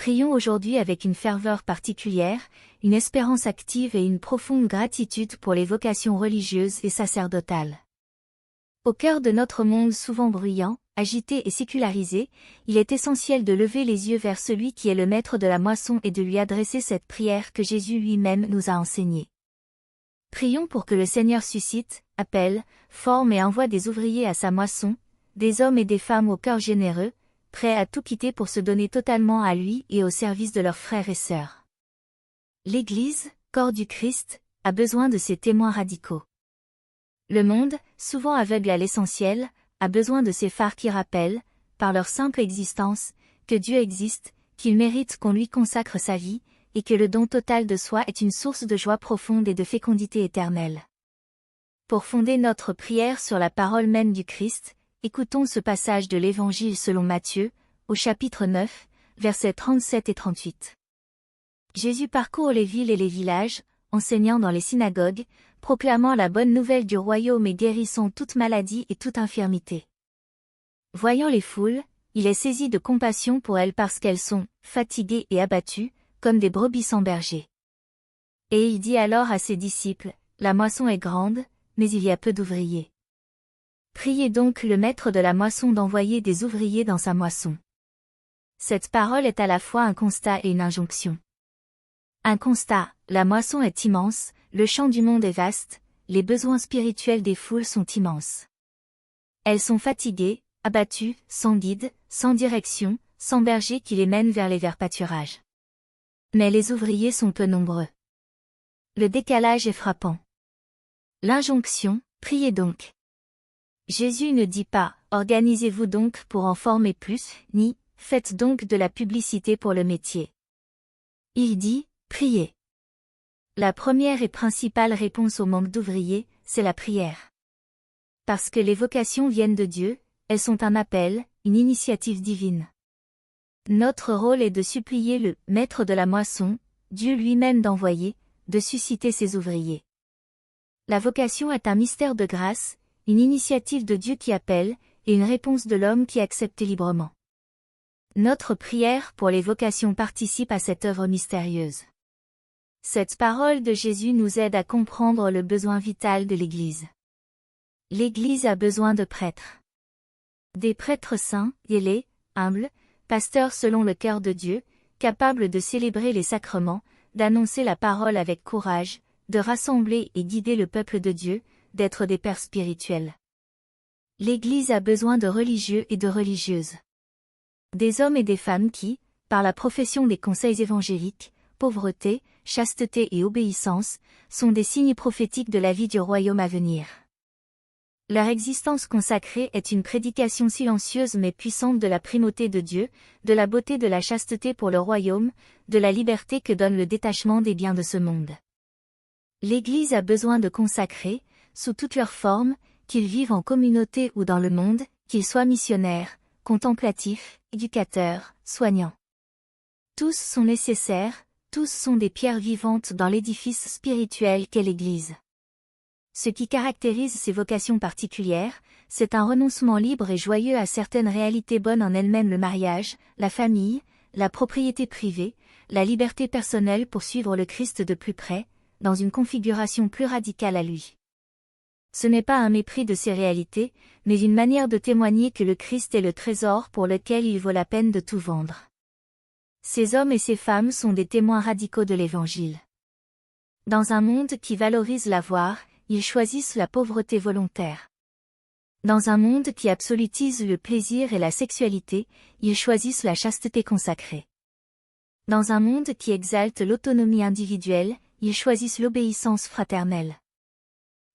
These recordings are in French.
Prions aujourd'hui avec une ferveur particulière, une espérance active et une profonde gratitude pour les vocations religieuses et sacerdotales. Au cœur de notre monde souvent bruyant, agité et sécularisé, il est essentiel de lever les yeux vers celui qui est le maître de la moisson et de lui adresser cette prière que Jésus lui-même nous a enseignée. Prions pour que le Seigneur suscite, appelle, forme et envoie des ouvriers à sa moisson, des hommes et des femmes au cœur généreux, prêts à tout quitter pour se donner totalement à lui et au service de leurs frères et sœurs. L'Église, corps du Christ, a besoin de ces témoins radicaux. Le monde, souvent aveugle à l'essentiel, a besoin de ces phares qui rappellent, par leur simple existence, que Dieu existe, qu'il mérite qu'on lui consacre sa vie, et que le don total de soi est une source de joie profonde et de fécondité éternelle. Pour fonder notre prière sur la parole même du Christ, écoutons ce passage de l'Évangile selon Matthieu, au chapitre 9, versets 37 et 38. Jésus parcourt les villes et les villages, enseignant dans les synagogues, proclamant la bonne nouvelle du royaume et guérissant toute maladie et toute infirmité. Voyant les foules, il est saisi de compassion pour elles parce qu'elles sont fatiguées et abattues, comme des brebis sans berger. Et il dit alors à ses disciples, « La moisson est grande, mais il y a peu d'ouvriers. Priez donc le maître de la moisson d'envoyer des ouvriers dans sa moisson. » Cette parole est à la fois un constat et une injonction. Un constat, la moisson est immense, le champ du monde est vaste, les besoins spirituels des foules sont immenses. Elles sont fatiguées, abattues, sans guide, sans direction, sans berger qui les mène vers les verts pâturages. Mais les ouvriers sont peu nombreux. Le décalage est frappant. L'injonction, priez donc. Jésus ne dit pas, organisez-vous donc pour en former plus, ni, faites donc de la publicité pour le métier. Il dit, priez. La première et principale réponse au manque d'ouvriers, c'est la prière. Parce que les vocations viennent de Dieu, elles sont un appel, une initiative divine. Notre rôle est de supplier le maître de la moisson, Dieu lui-même d'envoyer, de susciter ses ouvriers. La vocation est un mystère de grâce, une initiative de Dieu qui appelle, et une réponse de l'homme qui accepte librement. Notre prière pour les vocations participe à cette œuvre mystérieuse. Cette parole de Jésus nous aide à comprendre le besoin vital de l'Église. L'Église a besoin de prêtres. Des prêtres saints, zélés, humbles, pasteurs selon le cœur de Dieu, capables de célébrer les sacrements, d'annoncer la parole avec courage, de rassembler et guider le peuple de Dieu, d'être des pères spirituels. L'Église a besoin de religieux et de religieuses. Des hommes et des femmes qui, par la profession des conseils évangéliques, pauvreté, chasteté et obéissance, sont des signes prophétiques de la vie du royaume à venir. Leur existence consacrée est une prédication silencieuse mais puissante de la primauté de Dieu, de la beauté de la chasteté pour le royaume, de la liberté que donne le détachement des biens de ce monde. L'Église a besoin de consacrés, sous toutes leurs formes, qu'ils vivent en communauté ou dans le monde, qu'ils soient missionnaires, contemplatifs, éducateurs, soignants. Tous sont nécessaires, tous sont des pierres vivantes dans l'édifice spirituel qu'est l'Église. Ce qui caractérise ces vocations particulières, c'est un renoncement libre et joyeux à certaines réalités bonnes en elles-mêmes, le mariage, la famille, la propriété privée, la liberté personnelle pour suivre le Christ de plus près, dans une configuration plus radicale à lui. Ce n'est pas un mépris de ces réalités, mais une manière de témoigner que le Christ est le trésor pour lequel il vaut la peine de tout vendre. Ces hommes et ces femmes sont des témoins radicaux de l'Évangile. Dans un monde qui valorise l'avoir, ils choisissent la pauvreté volontaire. Dans un monde qui absolutise le plaisir et la sexualité, ils choisissent la chasteté consacrée. Dans un monde qui exalte l'autonomie individuelle, ils choisissent l'obéissance fraternelle.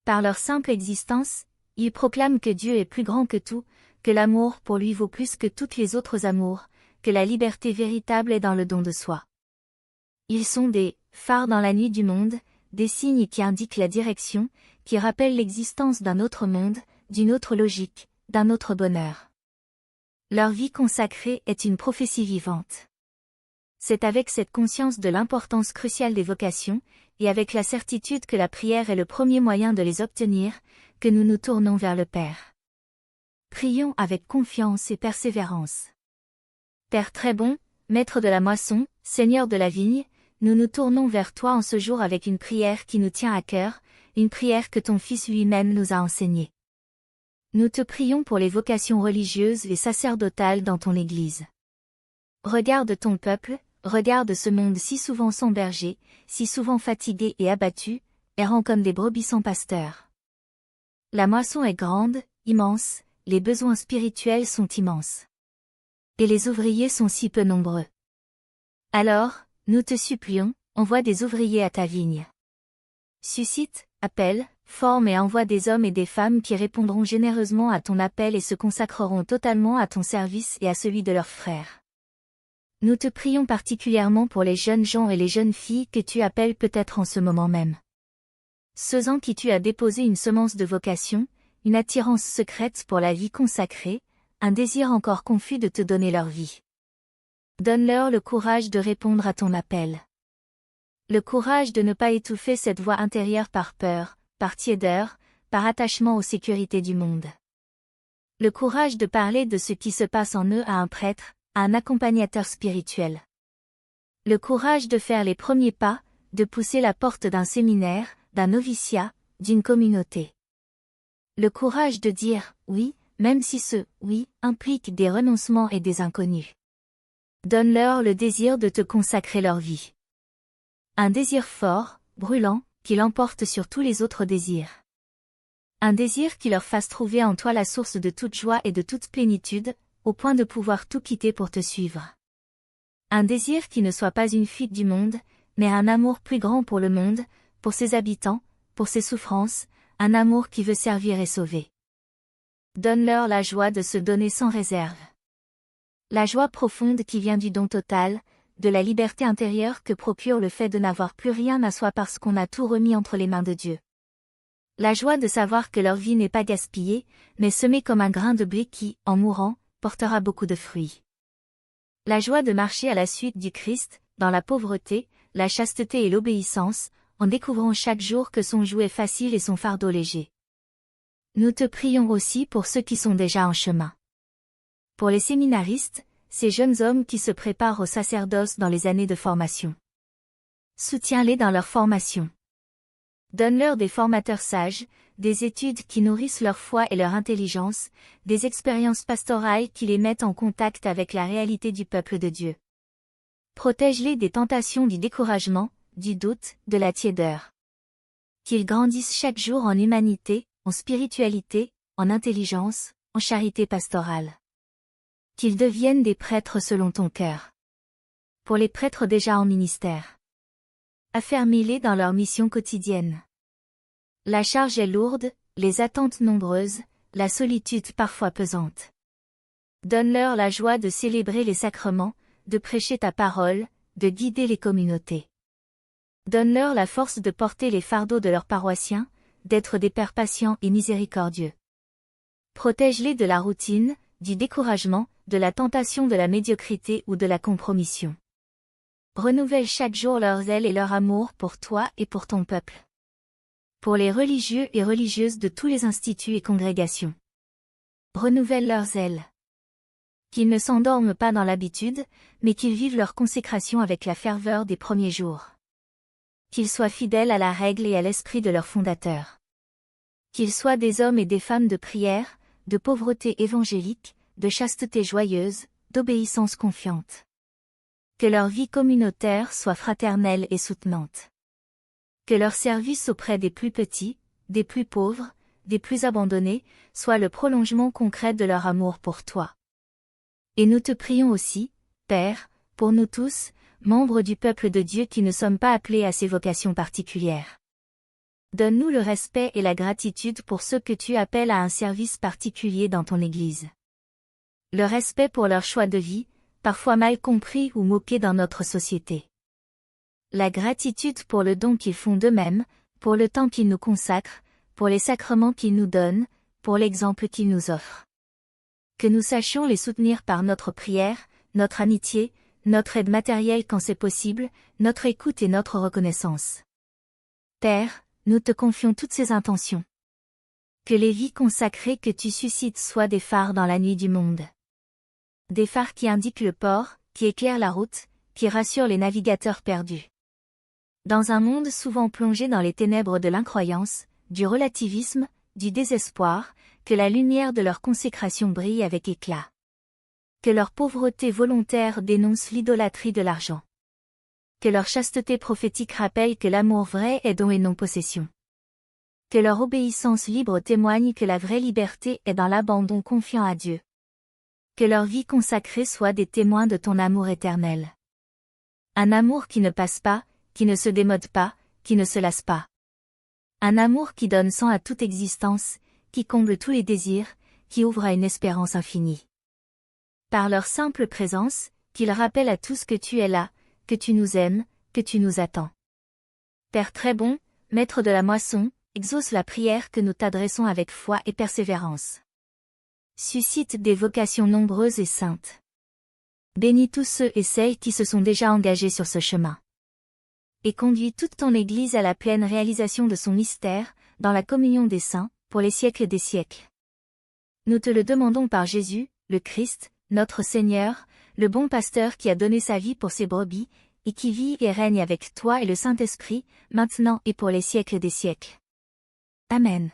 Par leur simple existence, ils proclament que Dieu est plus grand que tout, que l'amour pour lui vaut plus que toutes les autres amours, que la liberté véritable est dans le don de soi. Ils sont des phares dans la nuit du monde, des signes qui indiquent la direction, qui rappellent l'existence d'un autre monde, d'une autre logique, d'un autre bonheur. Leur vie consacrée est une prophétie vivante. C'est avec cette conscience de l'importance cruciale des vocations, et avec la certitude que la prière est le premier moyen de les obtenir, que nous nous tournons vers le Père. Prions avec confiance et persévérance. Père très bon, Maître de la moisson, Seigneur de la vigne, nous nous tournons vers toi en ce jour avec une prière qui nous tient à cœur, une prière que ton Fils lui-même nous a enseignée. Nous te prions pour les vocations religieuses et sacerdotales dans ton Église. Regarde ton peuple, regarde ce monde si souvent sans berger, si souvent fatigué et abattu, errant comme des brebis sans pasteur. La moisson est grande, immense, les besoins spirituels sont immenses. Et les ouvriers sont si peu nombreux. Alors, nous te supplions, envoie des ouvriers à ta vigne. Suscite, appelle, forme et envoie des hommes et des femmes qui répondront généreusement à ton appel et se consacreront totalement à ton service et à celui de leurs frères. Nous te prions particulièrement pour les jeunes gens et les jeunes filles que tu appelles peut-être en ce moment même. Ceux en qui tu as déposé une semence de vocation, une attirance secrète pour la vie consacrée, un désir encore confus de te donner leur vie. Donne-leur le courage de répondre à ton appel. Le courage de ne pas étouffer cette voix intérieure par peur, par tiédeur, par attachement aux sécurités du monde. Le courage de parler de ce qui se passe en eux à un prêtre, à un accompagnateur spirituel. Le courage de faire les premiers pas, de pousser la porte d'un séminaire, d'un noviciat, d'une communauté. Le courage de dire « oui », même si ce « oui » implique des renoncements et des inconnus. Donne-leur le désir de te consacrer leur vie. Un désir fort, brûlant, qui l'emporte sur tous les autres désirs. Un désir qui leur fasse trouver en toi la source de toute joie et de toute plénitude, au point de pouvoir tout quitter pour te suivre. Un désir qui ne soit pas une fuite du monde, mais un amour plus grand pour le monde, pour ses habitants, pour ses souffrances, un amour qui veut servir et sauver. Donne-leur la joie de se donner sans réserve. La joie profonde qui vient du don total, de la liberté intérieure que procure le fait de n'avoir plus rien à soi parce qu'on a tout remis entre les mains de Dieu. La joie de savoir que leur vie n'est pas gaspillée, mais semée comme un grain de blé qui, en mourant, portera beaucoup de fruits. La joie de marcher à la suite du Christ, dans la pauvreté, la chasteté et l'obéissance, en découvrant chaque jour que son joug est facile et son fardeau léger. Nous te prions aussi pour ceux qui sont déjà en chemin. Pour les séminaristes, ces jeunes hommes qui se préparent au sacerdoce dans les années de formation. Soutiens-les dans leur formation. Donne-leur des formateurs sages, des études qui nourrissent leur foi et leur intelligence, des expériences pastorales qui les mettent en contact avec la réalité du peuple de Dieu. Protège-les des tentations du découragement, du doute, de la tiédeur. Qu'ils grandissent chaque jour en humanité, en spiritualité, en intelligence, en charité pastorale. Qu'ils deviennent des prêtres selon ton cœur. Pour les prêtres déjà en ministère. Affermis-les dans leur mission quotidienne. La charge est lourde, les attentes nombreuses, la solitude parfois pesante. Donne-leur la joie de célébrer les sacrements, de prêcher ta parole, de guider les communautés. Donne-leur la force de porter les fardeaux de leurs paroissiens, d'être des pères patients et miséricordieux. Protège-les de la routine, du découragement, de la tentation de la médiocrité ou de la compromission. Renouvelle chaque jour leur zèle et leur amour pour toi et pour ton peuple. Pour les religieux et religieuses de tous les instituts et congrégations. Renouvelle leur zèle. Qu'ils ne s'endorment pas dans l'habitude, mais qu'ils vivent leur consécration avec la ferveur des premiers jours. Qu'ils soient fidèles à la règle et à l'esprit de leur fondateur. Qu'ils soient des hommes et des femmes de prière, de pauvreté évangélique, de chasteté joyeuse, d'obéissance confiante. Que leur vie communautaire soit fraternelle et soutenante. Que leur service auprès des plus petits, des plus pauvres, des plus abandonnés, soit le prolongement concret de leur amour pour toi. Et nous te prions aussi, Père, pour nous tous, membres du peuple de Dieu qui ne sommes pas appelés à ces vocations particulières. Donne-nous le respect et la gratitude pour ceux que tu appelles à un service particulier dans ton Église. Le respect pour leur choix de vie, parfois mal compris ou moqué dans notre société. La gratitude pour le don qu'ils font d'eux-mêmes, pour le temps qu'ils nous consacrent, pour les sacrements qu'ils nous donnent, pour l'exemple qu'ils nous offrent. Que nous sachions les soutenir par notre prière, notre amitié, notre aide matérielle quand c'est possible, notre écoute et notre reconnaissance. Père, nous te confions toutes ces intentions. Que les vies consacrées que tu suscites soient des phares dans la nuit du monde. Des phares qui indiquent le port, qui éclaire la route, qui rassure les navigateurs perdus. Dans un monde souvent plongé dans les ténèbres de l'incroyance, du relativisme, du désespoir, que la lumière de leur consécration brille avec éclat. Que leur pauvreté volontaire dénonce l'idolâtrie de l'argent. Que leur chasteté prophétique rappelle que l'amour vrai est don et non possession. Que leur obéissance libre témoigne que la vraie liberté est dans l'abandon confiant à Dieu. Que leur vie consacrée soit des témoins de ton amour éternel. Un amour qui ne passe pas, qui ne se démode pas, qui ne se lasse pas. Un amour qui donne sang à toute existence, qui comble tous les désirs, qui ouvre à une espérance infinie. Par leur simple présence, qu'ils rappellent à tous que tu es là, que tu nous aimes, que tu nous attends. Père très bon, Maître de la moisson, exauce la prière que nous t'adressons avec foi et persévérance. Suscite des vocations nombreuses et saintes. Bénis tous ceux et celles qui se sont déjà engagés sur ce chemin. Et conduis toute ton Église à la pleine réalisation de son mystère, dans la communion des saints, pour les siècles des siècles. Nous te le demandons par Jésus, le Christ, notre Seigneur, le bon pasteur qui a donné sa vie pour ses brebis, et qui vit et règne avec toi et le Saint-Esprit, maintenant et pour les siècles des siècles. Amen.